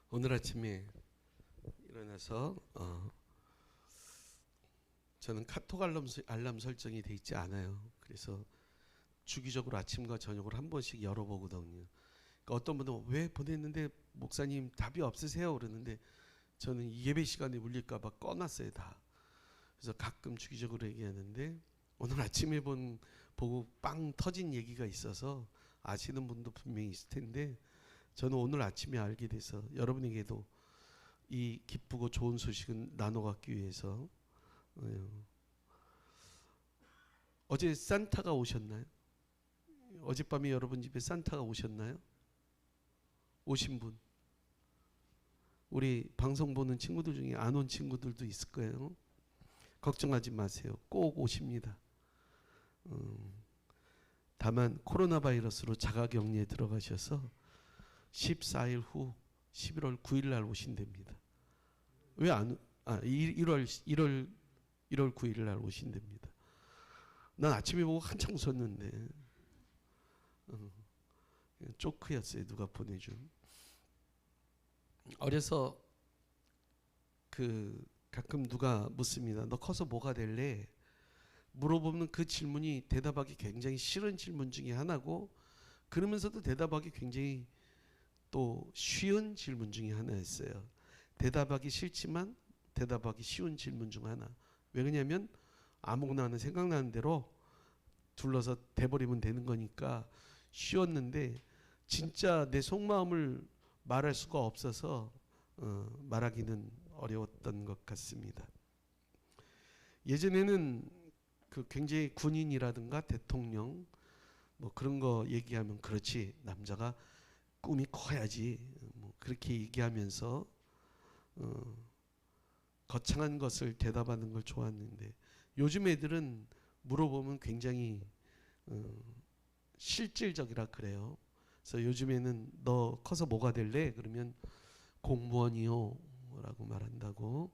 오늘 아침에 일어나서 저는 카톡 알람 설정이 돼 있지 않아요. 그래서 주기적으로 아침과 저녁으로 한 번씩 열어보거든요. 그러니까 어떤 분은 왜 보냈는데 목사님 답이 없으세요? 그러는데 저는 예배 시간에 울릴까봐 꺼놨어요 다. 그래서 가끔 주기적으로 얘기하는데 오늘 아침에 보고 빵 터진 얘기가 있어서 아시는 분도 분명히 있을 텐데 저는 오늘 아침에 알게 돼서 여러분에게도 이 기쁘고 좋은 소식은 나눠갖기 위해서 어제 산타가 오셨나요? 어젯밤에 여러분 집에 산타가 오셨나요? 오신 분. 우리 방송 보는 친구들 중에 안 온 친구들도 있을 거예요. 걱정하지 마세요. 꼭 오십니다. 다만 코로나 바이러스로 자가격리에 들어가셔서 14일 후 11월 9일 날 오신답니다. 왜 안, 1월 9일 날 오신답니다. 난 아침에 보고 한참 웃었는데, 쪼크였어요. 누가 보내준. 어려서 가끔 누가 묻습니다. 너 커서 뭐가 될래? 물어보면 그 질문이 대답하기 굉장히 싫은 질문 중에 하나고, 그러면서도 대답하기 굉장히 또 쉬운 질문 중에 하나였어요. 대답하기 싫지만 대답하기 쉬운 질문 중 하나. 왜 그러냐면 아무거나 하는 생각나는 대로 둘러서 대버리면 되는 거니까 쉬웠는데 진짜 내 속마음을 말할 수가 없어서 말하기는 어려웠던 것 같습니다. 예전에는 굉장히 군인이라든가 대통령 뭐 그런 거 얘기하면 그렇지 남자가 꿈이 커야지 뭐 그렇게 얘기하면서 거창한 것을 대답하는 걸 좋아하는데 요즘 애들은 물어보면 굉장히 실질적이라 그래요. 그래서 요즘에는 너 커서 뭐가 될래? 그러면 공무원이요 라고 말한다고.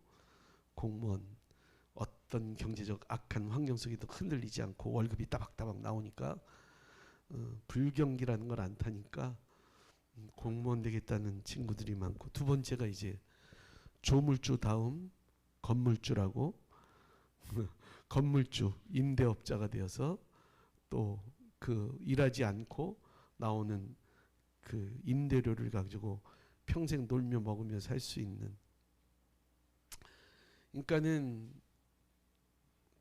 공무원. 어떤 경제적 악한 환경 속에도 흔들리지 않고 월급이 따박따박 나오니까 불경기라는 걸 안 타니까 공무원 되겠다는 친구들이 많고, 두 번째가 이제 조물주 다음 건물주라고 건물주 임대업자가 되어서 또 일하지 않고 나오는 임대료를 가지고 평생 놀며 먹으며 살 수 있는. 그러니까는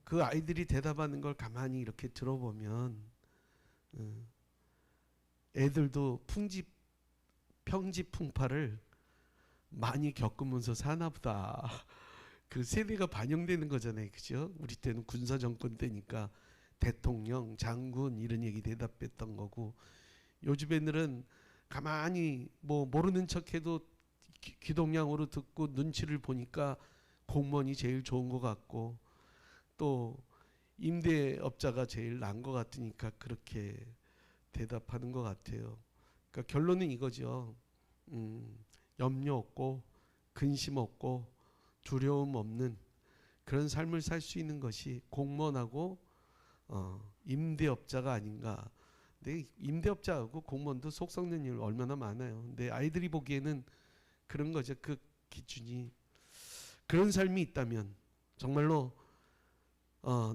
그 아이들이 대답하는 걸 가만히 이렇게 들어보면 애들도 평지풍파를 많이 겪으면서 사나보다. 그 세대가 반영되는 거잖아요. 그죠? 우리 때는 군사정권 때니까 대통령, 장군 이런 얘기 대답했던 거고, 요즘 애들은 가만히 뭐 모르는 척해도 귀동냥으로 듣고 눈치를 보니까 공무원이 제일 좋은 것 같고 또 임대업자가 제일 나은 것 같으니까 그렇게 대답하는 것 같아요. 그러니까 결론은 이거죠. 염려 없고 근심 없고 두려움 없는 그런 삶을 살 수 있는 것이 공무원하고 임대업자가 아닌가. 근데 임대업자하고 공무원도 속 썩는 일 얼마나 많아요. 근데 아이들이 보기에는 그런 거죠. 그 기준이. 그런 삶이 있다면 정말로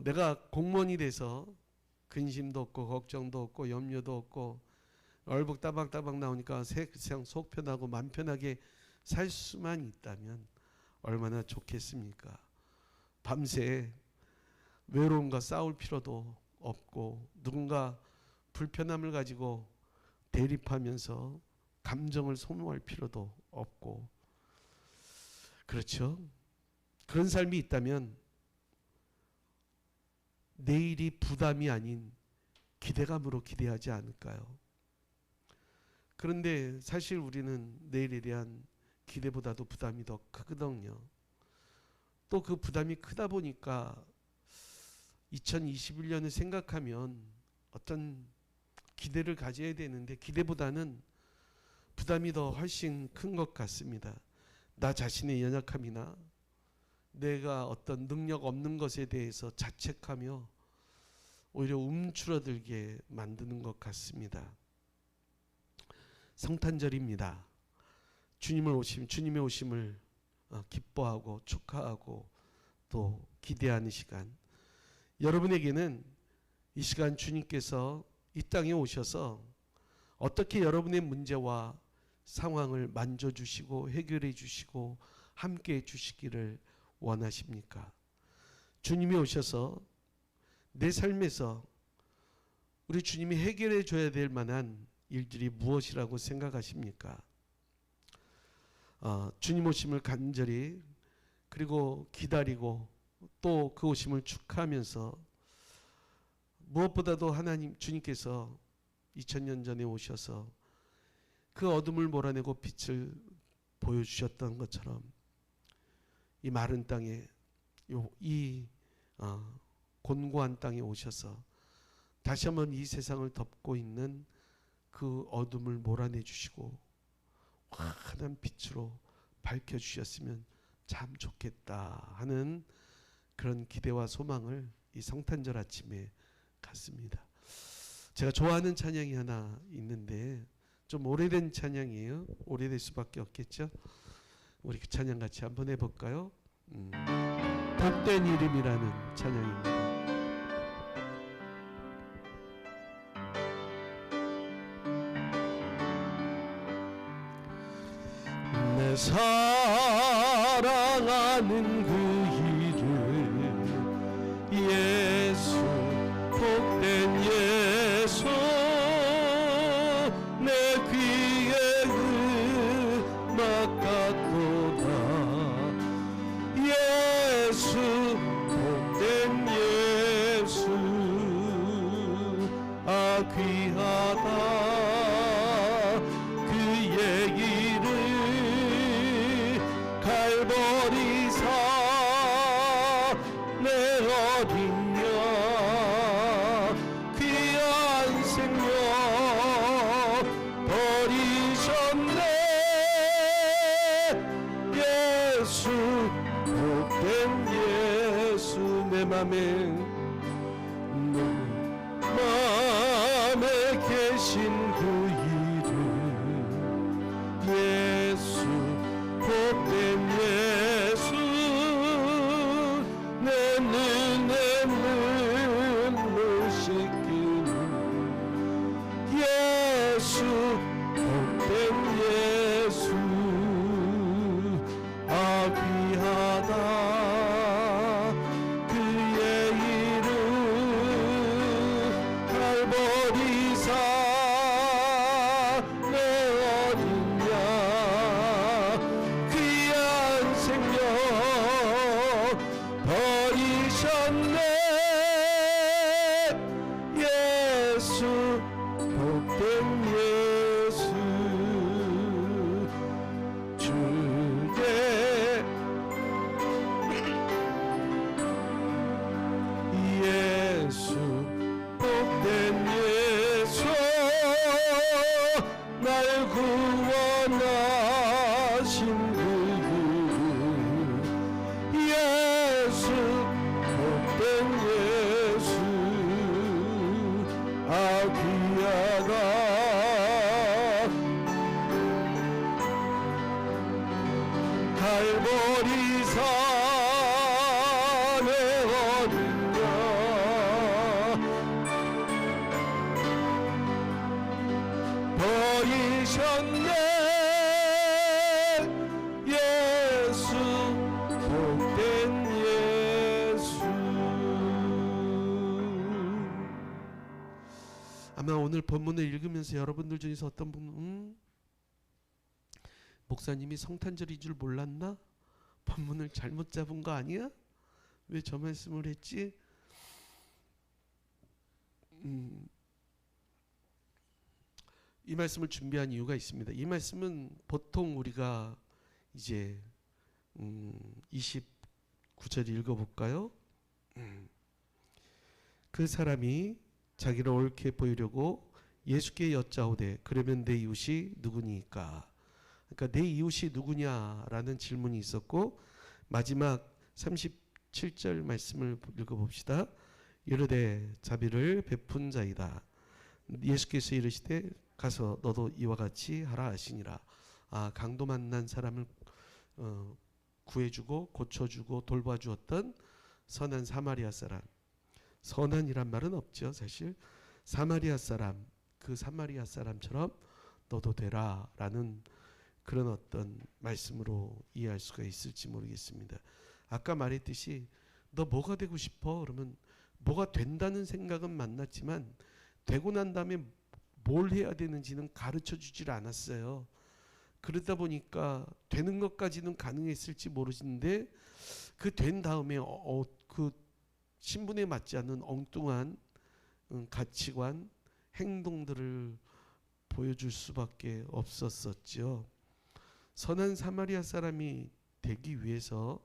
내가 공무원이 돼서 근심도 없고 걱정도 없고 염려도 없고 얼북 따박따박 나오니까 세상 속 편하고 맘 편하게 살 수만 있다면 얼마나 좋겠습니까? 밤새 외로움과 싸울 필요도 없고 누군가 불편함을 가지고 대립하면서 감정을 소모할 필요도 없고, 그렇죠? 그런 삶이 있다면 내일이 부담이 아닌 기대감으로 기대하지 않을까요? 그런데 사실 우리는 내일에 대한 기대보다도 부담이 더 크거든요. 또 그 부담이 크다 보니까 2021년을 생각하면 어떤 기대를 가져야 되는데 기대보다는 부담이 더 훨씬 큰 것 같습니다. 나 자신의 연약함이나 내가 어떤 능력 없는 것에 대해서 자책하며 오히려 움츠러들게 만드는 것 같습니다. 성탄절입니다. 주님의 오심을 기뻐하고 축하하고 또 기대하는 시간. 여러분에게는 이 시간 주님께서 이 땅에 오셔서 어떻게 여러분의 문제와 상황을 만져주시고 해결해 주시고 함께 해 주시기를 원하십니까? 주님이 오셔서 내 삶에서 우리 주님이 해결해 줘야 될 만한 일들이 무엇이라고 생각하십니까? 주님 오심을 간절히 그리고 기다리고 또 그 오심을 축하하면서 무엇보다도 하나님 주님께서 2000년 전에 오셔서 그 어둠을 몰아내고 빛을 보여주셨던 것처럼 이 마른 땅에 이 곤고한 땅에 오셔서 다시 한번 이 세상을 덮고 있는 그 어둠을 몰아내 주시고 환한 빛으로 밝혀주셨으면 참 좋겠다 하는 그런 기대와 소망을 이 성탄절 아침에 갖습니다. 제가 좋아하는 찬양이 하나 있는데 좀 오래된 찬양이에요. 오래될 수밖에 없겠죠. 우리 그 찬양 같이 한번 해볼까요? 복된 이름이라는 찬양입니다. 내 사랑하는 그 이름 예수 복된 예수 내 귀에 음악 같도다 예수 복된 예수 귀하다 그의 이름 갈보리사 내 어린 양 귀한 생명 버리셨네 예수 복된 예수 내 맘에 계신 그 이름 예수 복된 예수 내 눈에 눈물 씻기는 예수 복된 예수 귀하다 그의 이름 갈보리사 내 어린 양 귀한 생명 버리셨네 예수 복된 예수 주의 예수 복된 예수 날 구원하신 그 예수 복된 예수 귀하다 갈보리사 내 어린 양 버리셨네 예수 복된 예수. 아마 오늘 본문을 읽으면서 여러분들 중에서 어떤 분은 목사님이 성탄절인 줄 몰랐나? 본문을 잘못 잡은 거 아니야? 왜 저 말씀을 했지? 이 말씀을 준비한 이유가 있습니다. 이 말씀은 보통 우리가 이제 29절 읽어볼까요? 그 사람이 자기를 옳게 보이려고 예수께 여짜오되 그러면 내 이웃이 누구니까? 그러니까 내 이웃이 누구냐라는 질문이 있었고 마지막 37절 말씀을 읽어봅시다. 이르되 자비를 베푼 자이다. 예수께서 이르시되 가서 너도 이와 같이 하라 하시니라. 강도 만난 사람을 구해주고 고쳐주고 돌봐주었던 선한 사마리아 사람. 선한이란 말은 없죠, 사실. 사마리아 사람, 그 사마리아 사람처럼 너도 되라라는 그런 어떤 말씀으로 이해할 수가 있을지 모르겠습니다. 아까 말했듯이 너 뭐가 되고 싶어? 그러면 뭐가 된다는 생각은 만났지만 되고 난 다음에 뭘 해야 되는지는 가르쳐 주질 않았어요. 그러다 보니까 되는 것까지는 가능했을지 모르는데 그 된 다음에 그 신분에 맞지 않는 엉뚱한 가치관, 행동들을 보여줄 수밖에 없었었죠. 선한 사마리아 사람이 되기 위해서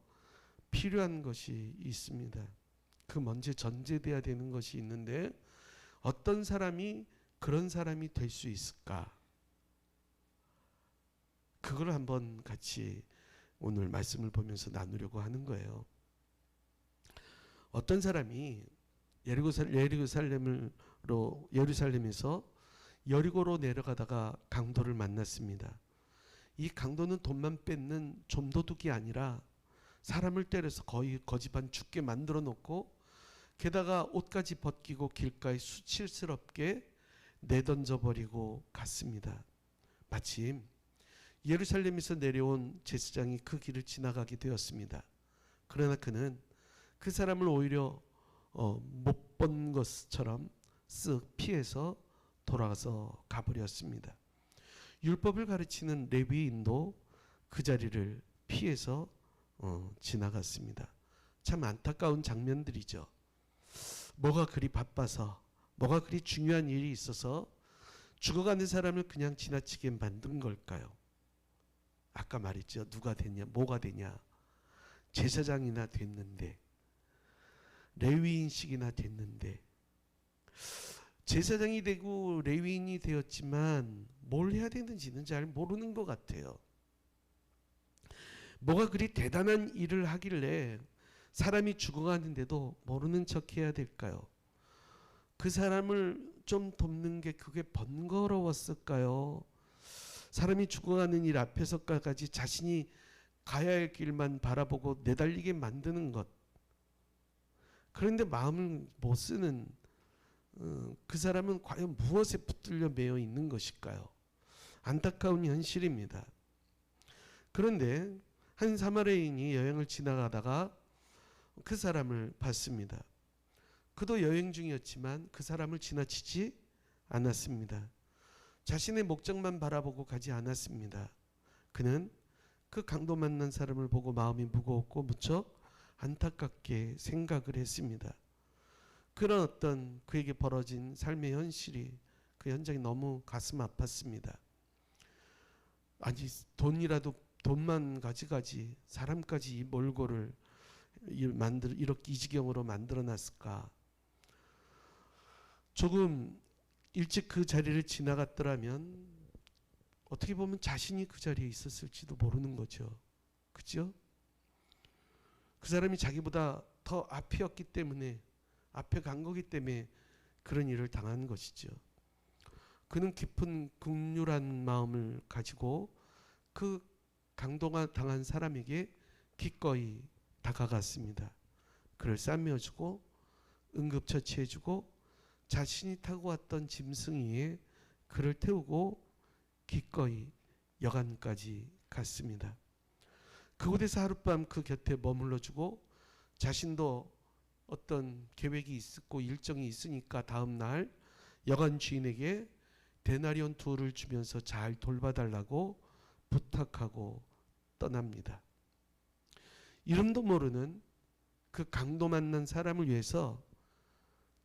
필요한 것이 있습니다. 그 먼저 전제돼야 되는 것이 있는데 어떤 사람이 그런 사람이 될 수 있을까? 그걸 한번 같이 오늘 말씀을 보면서 나누려고 하는 거예요. 어떤 사람이 예루살렘에서 여리고로 내려가다가 강도를 만났습니다. 이 강도는 돈만 뺏는 좀도둑이 아니라 사람을 때려서 거의 거지반 죽게 만들어 놓고 게다가 옷까지 벗기고 길가에 수치스럽게 내던져 버리고 갔습니다. 마침 예루살렘에서 내려온 제사장이 그 길을 지나가게 되었습니다. 그러나 그는 그 사람을 오히려 못 본 것처럼 쓱 피해서 돌아가서 가버렸습니다. 율법을 가르치는 레위인도 그 자리를 피해서 지나갔습니다. 참 안타까운 장면들이죠. 뭐가 그리 바빠서, 뭐가 그리 중요한 일이 있어서 죽어가는 사람을 그냥 지나치게 만든 걸까요? 아까 말했죠. 누가 됐냐, 뭐가 되냐. 제사장이나 됐는데, 레위인식이나 됐는데, 제사장이 되고 레위인이 되었지만 뭘 해야 되는지는 잘 모르는 것 같아요. 뭐가 그리 대단한 일을 하길래 사람이 죽어가는데도 모르는 척 해야 될까요? 그 사람을 좀 돕는 게 그게 번거로웠을까요? 사람이 죽어가는 일 앞에서까지 자신이 가야 할 길만 바라보고 내달리게 만드는 것. 그런데 마음을 못 쓰는 그 사람은 과연 무엇에 붙들려 매여 있는 것일까요? 안타까운 현실입니다. 그런데 한 사마리아인이 여행을 지나가다가 그 사람을 봤습니다. 그도 여행 중이었지만 그 사람을 지나치지 않았습니다. 자신의 목적만 바라보고 가지 않았습니다. 그는 그 강도 만난 사람을 보고 마음이 무거웠고 무척 안타깝게 생각을 했습니다. 그런 어떤 그에게 벌어진 삶의 현실이, 그 현장이 너무 가슴 아팠습니다. 아니 돈만 가지가지 사람까지 이 몰골을 이렇게 이 지경으로 만들어놨을까. 조금 일찍 그 자리를 지나갔더라면 어떻게 보면 자신이 그 자리에 있었을지도 모르는 거죠. 그죠? 그 사람이 자기보다 더 앞이었기 때문에, 앞에 간 거기 때문에 그런 일을 당한 것이죠. 그는 깊은 긍휼한 마음을 가지고 그 강도가 당한 사람에게 기꺼이 다가갔습니다. 그를 싸매어주고 응급처치해주고 자신이 타고 왔던 짐승이에 그를 태우고 기꺼이 여관까지 갔습니다. 그곳에서 하룻밤 그 곁에 머물러주고 자신도 어떤 계획이 있었고 일정이 있으니까 다음 날 여관 주인에게 데나리온 2를 주면서 잘 돌봐달라고 부탁하고 떠납니다. 이름도 모르는 그 강도 만난 사람을 위해서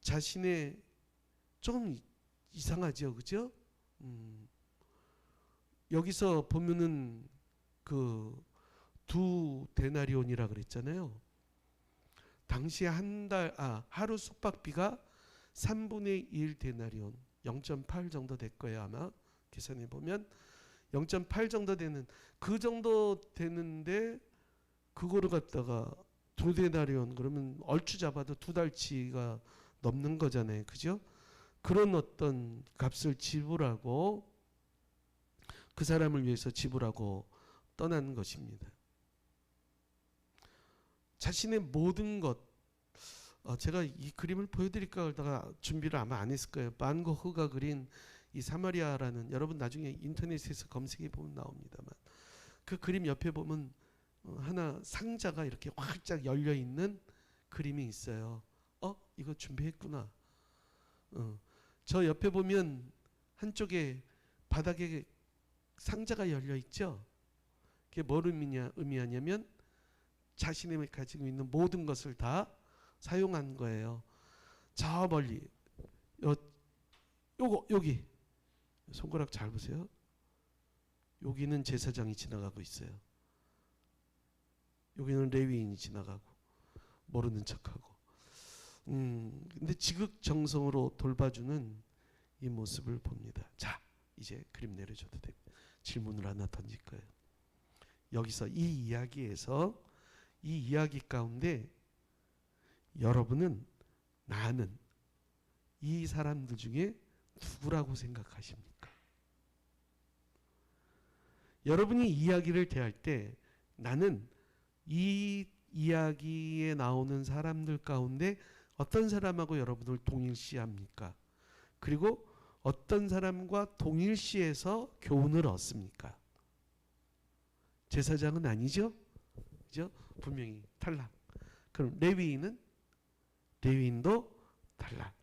자신의, 좀 이상하죠, 그죠? 여기서 보면은 그 2 데나리온이라 그랬잖아요. 당시에 하루 숙박비가 3분의 1 데나리온, 0.8 정도 될 거예요 아마. 계산해 보면 0.8 정도 되는, 그 정도 되는데 그거를 갖다가 2 데나리온 그러면 얼추 잡아도 2달치가 넘는 거잖아요, 그죠? 그런 어떤 값을 지불하고 그 사람을 위해서 지불하고 떠나는 것입니다. 자신의 모든 것, 제가 이 그림을 보여드릴까 하다가 준비를 아마 안 했을 거예요. 반 고흐가 그린 이 사마리아라는, 여러분 나중에 인터넷에서 검색해 보면 나옵니다만, 그 그림 옆에 보면 하나 상자가 이렇게 활짝 열려 있는 그림이 있어요. 이거 준비했구나. 저 옆에 보면 한쪽에 바닥에 상자가 열려 있죠. 그게 뭘 의미하냐면 자신이 가지고 있는 모든 것을 다 사용한 거예요. 저 멀리 여기 손가락 잘 보세요. 여기는 제사장이 지나가고 있어요. 여기는 레위인이 지나가고 모르는 척하고. 근데 지극정성으로 돌봐주는 이 모습을 봅니다. 자, 이제 그림 내려줘도 됩니다. 질문을 하나 던질 거예요. 여기서 이 이야기에서, 이 이야기 가운데 여러분은, 나는 이 사람들 중에 누구라고 생각하십니까? 여러분이 이야기를 대할 때 나는 이 이야기에 나오는 사람들 가운데 어떤 사람하고 여러분을 동일시합니까? 그리고 어떤 사람과 동일시해서 교훈을 얻습니까? 제사장은 아니죠? 그죠? 분명히 탈락. 그럼 레위인은? 레위인도 탈락.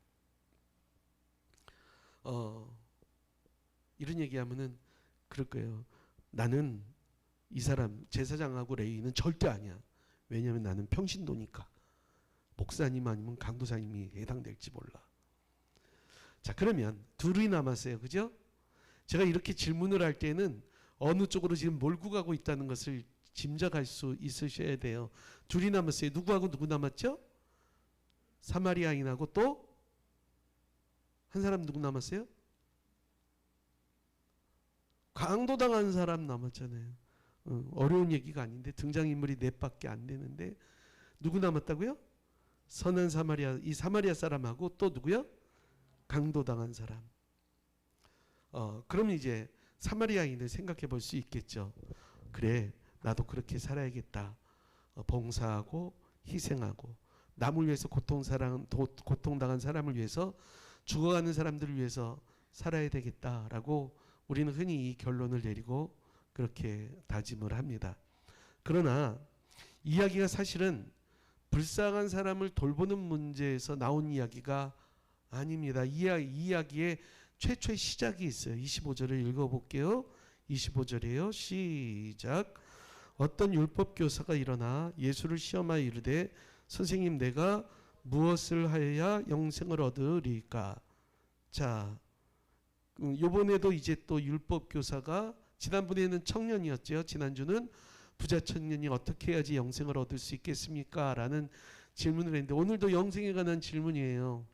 이런 얘기하면은 그럴 거예요. 나는 이 사람 제사장하고 레위인은 절대 아니야. 왜냐하면 나는 평신도니까. 목사님 아니면 강도사님이 해당될지 몰라. 자, 그러면 둘이 남았어요. 그죠? 제가 이렇게 질문을 할 때는 어느 쪽으로 지금 몰고 가고 있다는 것을 짐작할 수 있으셔야 돼요. 둘이 남았어요. 누구하고 누구 남았죠? 사마리아인하고 또 한 사람 누구 남았어요? 강도당한 사람 남았잖아요. 어려운 얘기가 아닌데 등장인물이 넷밖에 안 되는데 누구 남았다고요? 선한 사마리아, 이 사마리아 사람하고 또 누구요? 강도당한 사람. 그러면 이제 사마리아인을 생각해 볼 수 있겠죠. 그래, 나도 그렇게 살아야겠다. 봉사하고 희생하고 남을 위해서 고통당한 사람을 위해서, 죽어가는 사람들을 위해서 살아야 되겠다라고 우리는 흔히 이 결론을 내리고 그렇게 다짐을 합니다. 그러나 이야기가 사실은 불쌍한 사람을 돌보는 문제에서 나온 이야기가 아닙니다. 이 이야기의 최초의 시작이 있어요. 25절을 읽어볼게요. 25절이에요. 시작. 어떤 율법 교사가 일어나 예수를 시험하여 이르되 선생님, 내가 무엇을 하여야 영생을 얻으리까? 자, 이번에도 이제 또 율법 교사가, 지난번에는 청년이었죠. 지난주는 부자 청년이 어떻게 해야지 영생을 얻을 수 있겠습니까? 라는 질문을 했는데 오늘도 영생에 관한 질문이에요.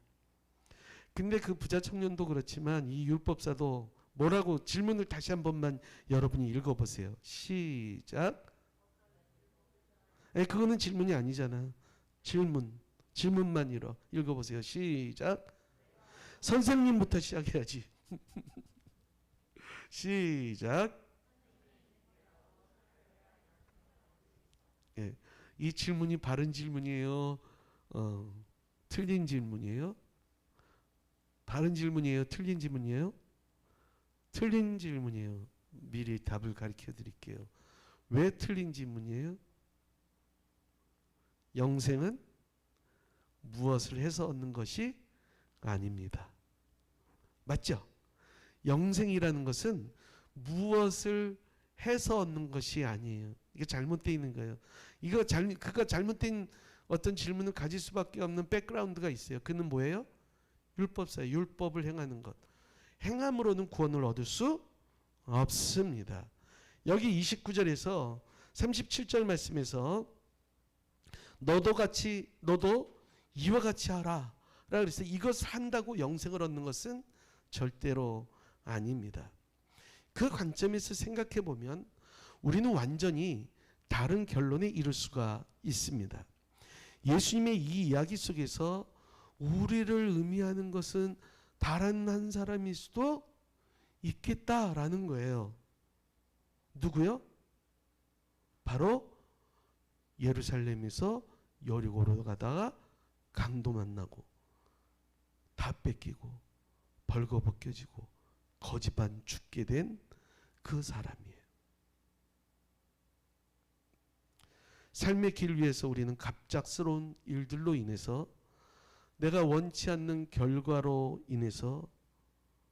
근데 그 부자 청년도 그렇지만 이 율법사도 뭐라고, 질문을 다시 한 번만 여러분이 읽어보세요. 시작. 그거는 질문이 아니잖아. 질문만 읽어보세요. 시작. 선생님부터 시작해야지. 시작. 이 질문이 바른 질문이에요? 틀린 질문이에요? 바른 질문이에요? 틀린 질문이에요? 틀린 질문이에요. 미리 답을 가르쳐 드릴게요. 왜 틀린 질문이에요? 영생은 무엇을 해서 얻는 것이 아닙니다. 맞죠? 영생이라는 것은 무엇을 해서 얻는 것이 아니에요. 이게 잘못되어 있는 거예요. 그가 잘못된 어떤 질문을 가질 수밖에 없는 백그라운드가 있어요. 그는 뭐예요? 율법사예요. 율법을 행하는 것. 행함으로는 구원을 얻을 수 없습니다. 여기 29절에서 37절 말씀에서 너도 이와 같이 하라 라고 그랬어요. 이것을 한다고 영생을 얻는 것은 절대로 아닙니다. 그 관점에서 생각해 보면 우리는 완전히 다른 결론에 이를 수가 있습니다. 예수님의 이 이야기 속에서 우리를 의미하는 것은 다른 한 사람일 수도 있겠다라는 거예요. 누구요? 바로 예루살렘에서 여리고로 가다가 강도 만나고 다 뺏기고 벌거벗겨지고 거지반 죽게 된 그 사람이에요. 삶의 길 위에서 우리는 갑작스러운 일들로 인해서 내가 원치 않는 결과로 인해서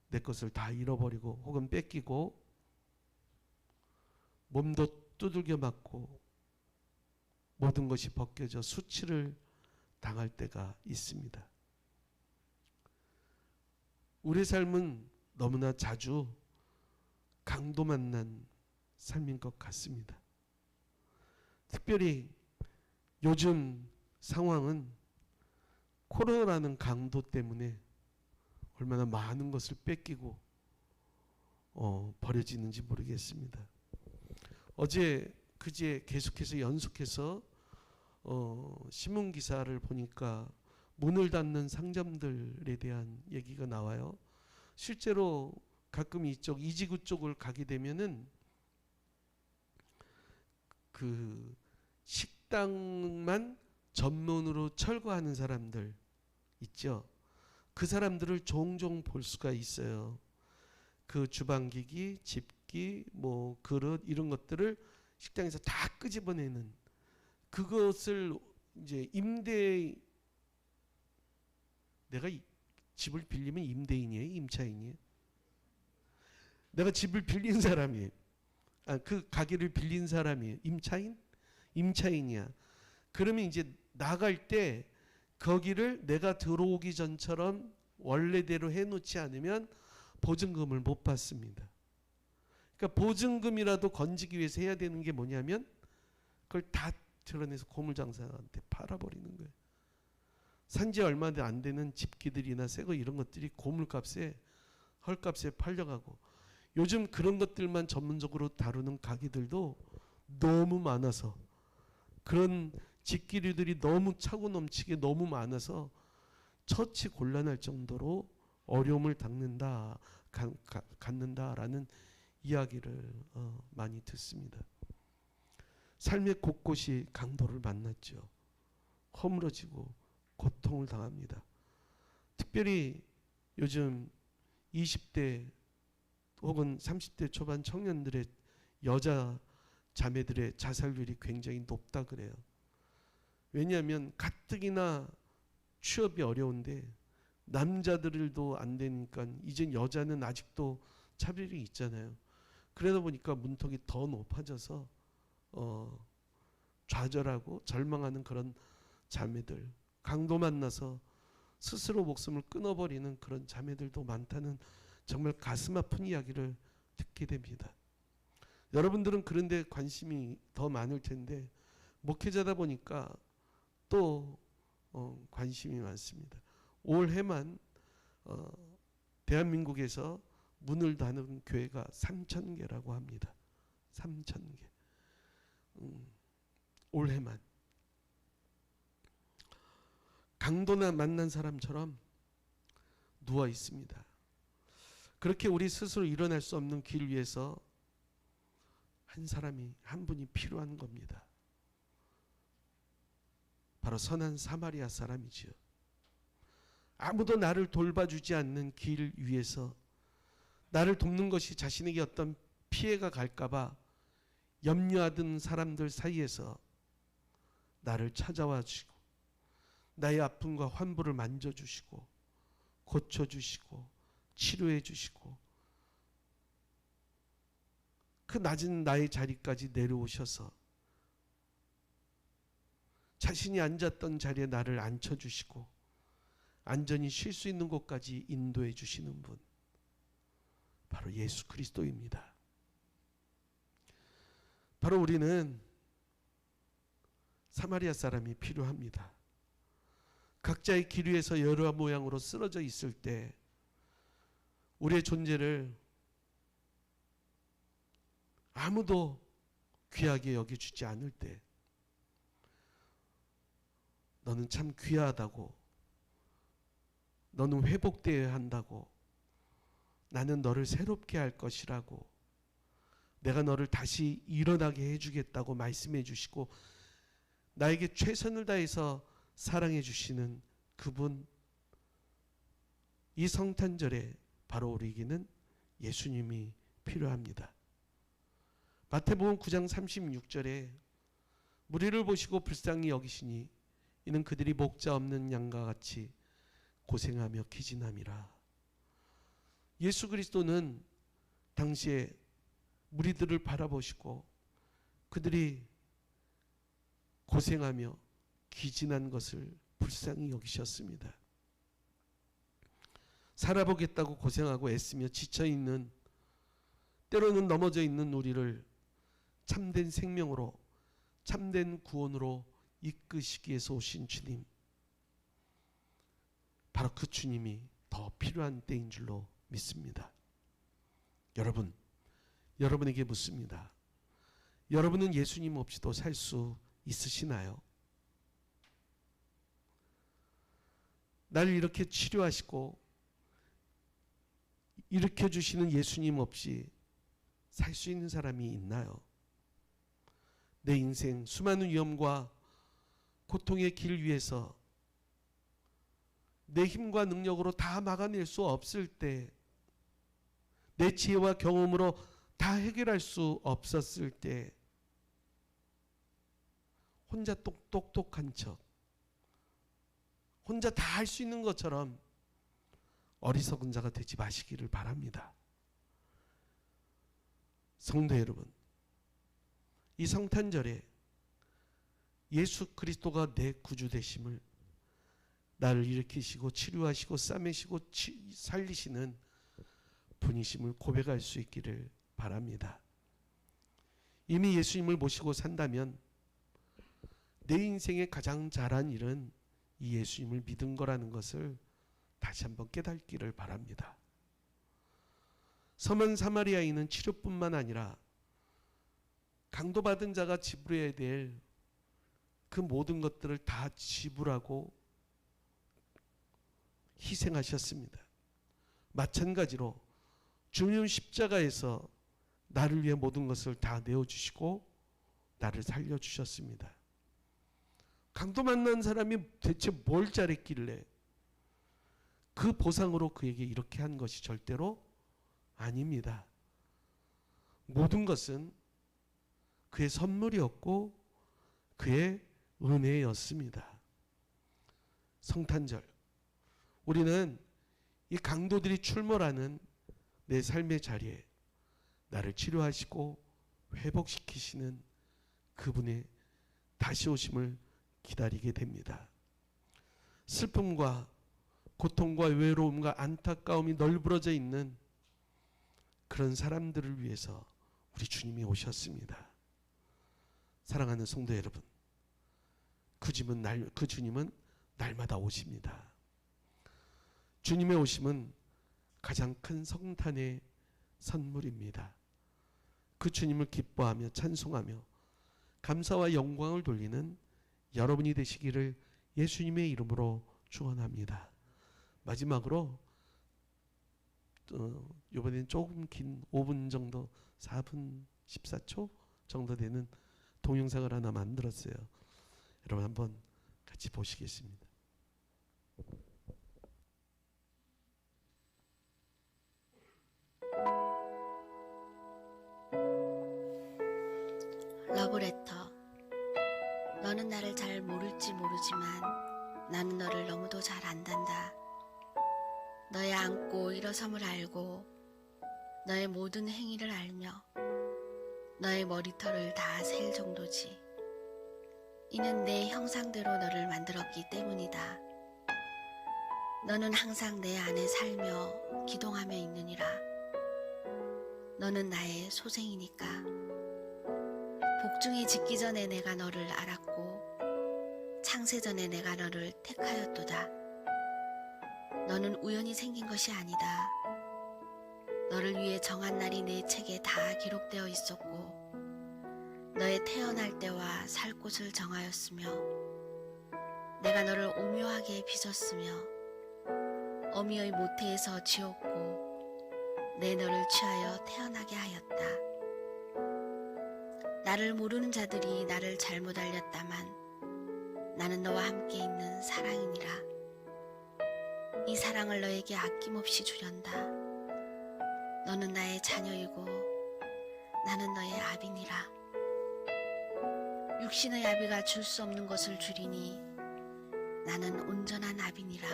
내 것을 다 잃어버리고 혹은 뺏기고 몸도 두들겨 맞고 모든 것이 벗겨져 수치를 당할 때가 있습니다. 우리의 삶은 너무나 자주 강도 만난 삶인 것 같습니다. 특별히 요즘 상황은 코로나라는 강도 때문에 얼마나 많은 것을 뺏기고 버려지는지 모르겠습니다. 어제 그제 계속해서 연속해서 신문 기사를 보니까 문을 닫는 상점들에 대한 얘기가 나와요. 실제로 가끔 이쪽 이지구 쪽을 가게 되면은 그 식당만 전문으로 철거하는 사람들 있죠. 그 사람들을 종종 볼 수가 있어요. 그 주방기기, 집기, 뭐 그릇 이런 것들을 식당에서 다 끄집어내는, 그것을 이제 내가 집을 빌리면 임대인이에요, 임차인이에요? 내가 집을 빌린 사람이에요. 그 가게를 빌린 사람이에요. 임차인? 임차인이야. 그러면 이제 나갈 때 거기를 내가 들어오기 전처럼 원래대로 해놓지 않으면 보증금을 못 받습니다. 그러니까 보증금이라도 건지기 위해서 해야 되는 게 뭐냐면 그걸 다 드러내서 고물장사한테 팔아버리는 거예요. 산지 얼마 안 되는 집기들이나 새거 이런 것들이 고물값에, 헐값에 팔려가고, 요즘 그런 것들만 전문적으로 다루는 가게들도 너무 많아서, 그런 집기류들이 너무 차고 넘치게 너무 많아서 처치 곤란할 정도로 어려움을 갖는다라는 이야기를 많이 듣습니다. 삶의 곳곳이 강도를 만났죠. 허물어지고 고통을 당합니다. 특별히 요즘 20대 혹은 30대 초반 청년들의 여자 자매들의 자살률이 굉장히 높다 그래요. 왜냐하면 가뜩이나 취업이 어려운데 남자들도 안 되니까 이젠 여자는 아직도 차별이 있잖아요. 그러다 보니까 문턱이 더 높아져서 좌절하고 절망하는 그런 자매들, 강도 만나서 스스로 목숨을 끊어버리는 그런 자매들도 많다는 정말 가슴 아픈 이야기를 듣게 됩니다. 여러분들은 그런데 관심이 더 많을 텐데 목회자다 보니까 또 관심이 많습니다. 올해만 대한민국에서 문을 닫는 교회가 3,000개라고 합니다. 3,000개. 올해만. 강도나 만난 사람처럼 누워 있습니다. 그렇게 우리 스스로 일어날 수 없는 길 위에서 한 분이 필요한 겁니다. 바로 선한 사마리아 사람이지요. 아무도 나를 돌봐주지 않는 길 위에서 나를 돕는 것이 자신에게 어떤 피해가 갈까봐 염려하던 사람들 사이에서 나를 찾아와 주시고 나의 아픔과 환부를 만져주시고 고쳐주시고 치료해 주시고 그 낮은 나의 자리까지 내려오셔서 자신이 앉았던 자리에 나를 앉혀주시고 안전히 쉴 수 있는 곳까지 인도해 주시는 분, 바로 예수 그리스도입니다. 바로 우리는 사마리아 사람이 필요합니다. 각자의 길 위에서 여러 모양으로 쓰러져 있을 때 우리의 존재를 아무도 귀하게 여겨주지 않을 때 너는 참 귀하다고, 너는 회복되어야 한다고, 나는 너를 새롭게 할 것이라고 내가 너를 다시 일어나게 해주겠다고 말씀해 주시고 나에게 최선을 다해서 사랑해 주시는 그분, 이 성탄절에 바로 우리에게는 예수님이 필요합니다. 마태복음 9장 36절에 무리를 보시고 불쌍히 여기시니 이는 그들이 목자 없는 양과 같이 고생하며 기진함이라. 예수 그리스도는 당시에 무리들을 바라보시고 그들이 고생하며 기진한 것을 불쌍히 여기셨습니다. 살아보겠다고 고생하고 애쓰며 지쳐있는, 때로는 넘어져 있는 우리를 참된 생명으로, 참된 구원으로 이끄시기 위해서 오신 주님, 바로 그 주님이 더 필요한 때인 줄로 믿습니다. 여러분에게 묻습니다. 여러분은 예수님 없이도 살 수 있으시나요? 나를 이렇게 치료하시고 일으켜주시는 예수님 없이 살 수 있는 사람이 있나요? 내 인생 수많은 위험과 고통의 길 위에서 내 힘과 능력으로 다 막아낼 수 없을 때, 내 지혜와 경험으로 다 해결할 수 없었을 때 혼자 똑똑한 척, 혼자 다 할 수 있는 것처럼 어리석은 자가 되지 마시기를 바랍니다. 성도 여러분, 이 성탄절에 예수 그리스도가 내 구주 되심을, 나를 일으키시고 치료하시고 싸매시고 살리시는 분이심을 고백할 수 있기를 바랍니다. 이미 예수님을 모시고 산다면 내 인생의 가장 잘한 일은 이 예수님을 믿은 거라는 것을 다시 한번 깨닫기를 바랍니다. 선한 사마리아인은 치료뿐만 아니라 강도받은 자가 지불해야 될 그 모든 것들을 다 지불하고 희생하셨습니다. 마찬가지로 주님 십자가에서 나를 위해 모든 것을 다 내어주시고 나를 살려주셨습니다. 강도 만난 사람이 대체 뭘 잘했길래 그 보상으로 그에게 이렇게 한 것이 절대로 아닙니다. 모든 것은 그의 선물이었고 그의 은혜였습니다. 성탄절, 우리는 이 강도들이 출몰하는 내 삶의 자리에 나를 치료하시고 회복시키시는 그분의 다시 오심을 기다리게 됩니다. 슬픔과 고통과 외로움과 안타까움이 널브러져 있는 그런 사람들을 위해서 우리 주님이 오셨습니다. 사랑하는 성도 여러분, 그 주님은 날마다 오십니다. 주님의 오심은 가장 큰 성탄의 선물입니다. 그 주님을 기뻐하며 찬송하며 감사와 영광을 돌리는 여러분이 되시기를 예수님의 이름으로 축원합니다. 마지막으로 이번엔 조금 긴 5분 정도, 4분 14초 정도 되는 동영상을 하나 만들었어요. 여러분 한번 같이 보시겠습니다. 러브레터. 너는 나를 잘 모를지 모르지만 나는 너를 너무도 잘 안단다. 너의 앉고 일어섬을 알고 너의 모든 행위를 알며 너의 머리털을 다 셀 정도지. 이는 내 형상대로 너를 만들었기 때문이다. 너는 항상 내 안에 살며 기동하며 있느니라. 너는 나의 소생이니까. 복중에 짓기 전에 내가 너를 알았고 창세 전에 내가 너를 택하였도다. 너는 우연히 생긴 것이 아니다. 너를 위해 정한 날이 내 책에 다 기록되어 있었고 너의 태어날 때와 살 곳을 정하였으며 내가 너를 오묘하게 빚었으며 어미의 모태에서 지었고 내 너를 취하여 태어나게 하였다. 나를 모르는 자들이 나를 잘못 알렸다만 나는 너와 함께 있는 사랑이니라. 이 사랑을 너에게 아낌없이 주련다. 너는 나의 자녀이고 나는 너의 아비니라. 육신의 아비가 줄 수 없는 것을 주리니 나는 온전한 아비니라.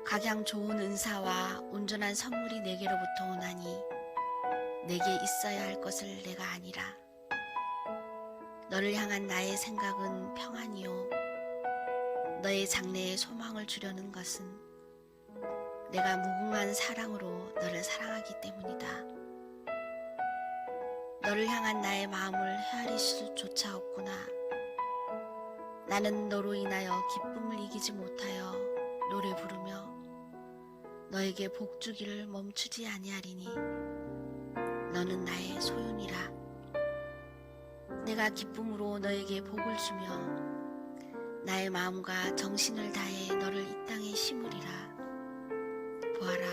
각양 좋은 은사와 온전한 선물이 내게로부터 오나니 내게 있어야 할 것을 내가 아니라. 너를 향한 나의 생각은 평안이요 너의 장래에 소망을 주려는 것은 내가 무궁한 사랑으로 너를 사랑하기 때문이다. 너를 향한 나의 마음을 헤아릴 수조차 없구나. 나는 너로 인하여 기쁨을 이기지 못하여 노래 부르며 너에게 복 주기를 멈추지 아니하리니 너는 나의 소유니라. 내가 기쁨으로 너에게 복을 주며 나의 마음과 정신을 다해 너를 이 땅에 심으리라. 보아라,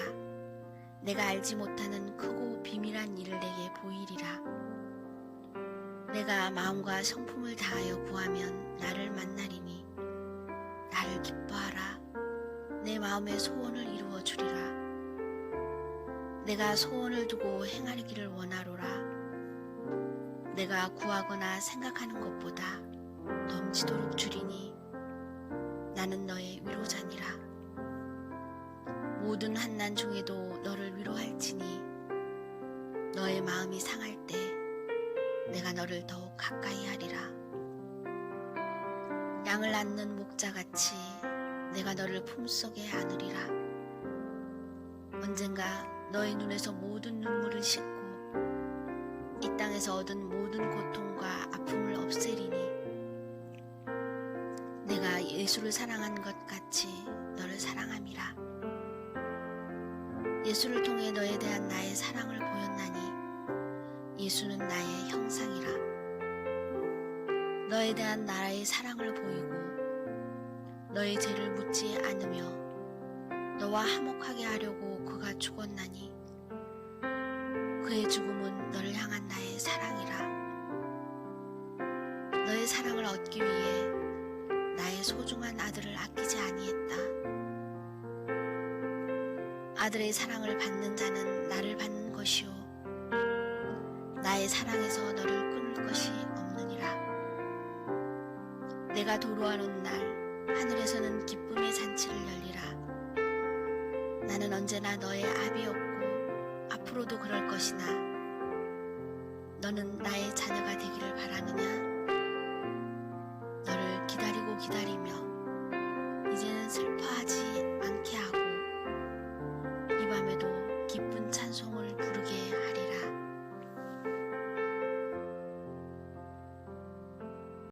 내가 알지 못하는 크고 비밀한 일을 내게 보이리라. 내가 마음과 성품을 다하여 구하면 나를 만나리니 나를 기뻐하라. 내 마음의 소원을 이루어 주리라. 내가 소원을 두고 행하기를 원하노라. 내가 구하거나 생각하는 것보다 넘치도록 주리니 나는 너의 위로자니라. 모든 환난 중에도 너를 위로할지니 너의 마음이 상할 때 내가 너를 더욱 가까이 하리라. 양을 안는 목자같이 내가 너를 품속에 안으리라. 언젠가 너의 눈에서 모든 눈물을 씻고 이 땅에서 얻은 모든 고통과 아픔을 없애리니 내가 예수를 사랑한 것 같이 너를 사랑함이라. 예수를 통해 너에 대한 나의 사랑을 보였나니 예수는 나의 형상이라. 너에 대한 나의 사랑을 보이고 너의 죄를 묻지 않으며 너와 화목하게 하려고 그가 죽었나니 그의 죽음은 너를 향한 나의 사랑이라. 너의 사랑을 얻기 위해 나의 소중한 아들을 아끼지 아니했다. 아들의 사랑을 받는 자는 나를 받는 것이요 나의 사랑에서 너를 끊을 것이 없느니라. 내가 도로하는 날 하늘에서는 기쁨의 잔치를 열리라. 나는 언제나 너의 아비였고 앞으로도 그럴 것이나 너는 나의 자녀가 되기를 바라느냐? 너를 기다리고 기다리며 이제는 슬퍼하지